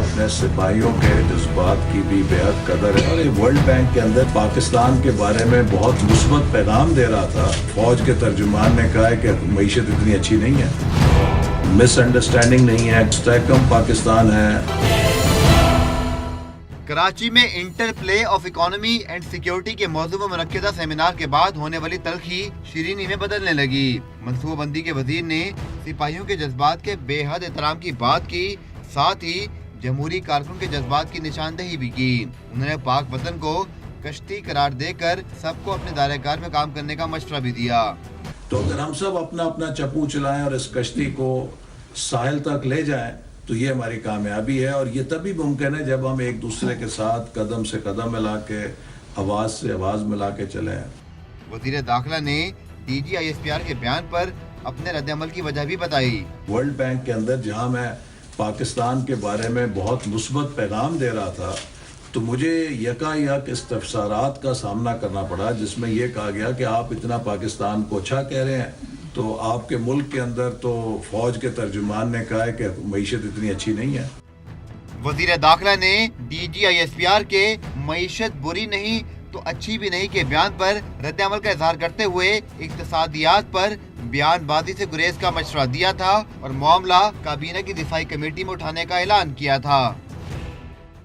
अपने सिपाहियों के जज्बात की भी बेहद कदर है और ये वर्ल्ड बैंक के अंदर पाकिस्तान के बारे में बहुत मुस्बत पैगाम दे रहा था। फौज के तर्जुमान ने कहा है कि मईशत इतनी अच्छी नहीं है, मिसअंडरस्टैंडिंग नहीं है, स्टैकम पाकिस्तान है। कराची में inter play of economy and security के मौजू में मुनक्किदा सेमिनार के बाद होने वाली तलखी शीरीनी में बदलने लगी। मनसूबाबंदी के वजीर ने सिपाहियों के जज्बात के बेहद एहतराम की बात की, साथ ही जमहूरी कारकुन के जज्बात की निशानदेही भी की। उन्होंने पाक वतन को कश्ती करार देकर सबको अपने दायरेकार में काम करने का मशवरा भी दिया। तो अगर हम सब अपना अपना चप्पू चलाएं और इस कश्ती को साहिल तक ले जाएं तो ये हमारी कामयाबी है, और ये तभी मुमकिन है जब हम एक दूसरे के साथ कदम से कदम मिला के, आवाज़ से आवाज़ मिला के चलें। वज़ीर दाखिला ने DGISPR के बयान पर अपने रद्द-ए-अमल की वजह भी बताई। वर्ल्ड बैंक के अंदर जहां मैं पाकिस्तान के बारे में बहुत मुस्बत पैगाम दे रहा था तो मुझे यकायक इस्तफसारात का सामना करना पड़ा, जिसमें यह कहा गया कि आप इतना पाकिस्तान को अच्छा कह रहे हैं, तो आपके मुल्क के अंदर तो फौज के तर्जुमान ने कहा है कि मईशत इतनी अच्छी नहीं है। वज़ीर दाखिला ने DGISPR के मईशत बुरी नहीं तो अच्छी भी नहीं के बयान पर रद्द-ए-अमल का इजहार करते हुए इक्तसादियात पर बयानबाजी से गुरेज का मशवरा दिया था और मामला काबीना की दिफाई कमेटी में उठाने का ऐलान किया था।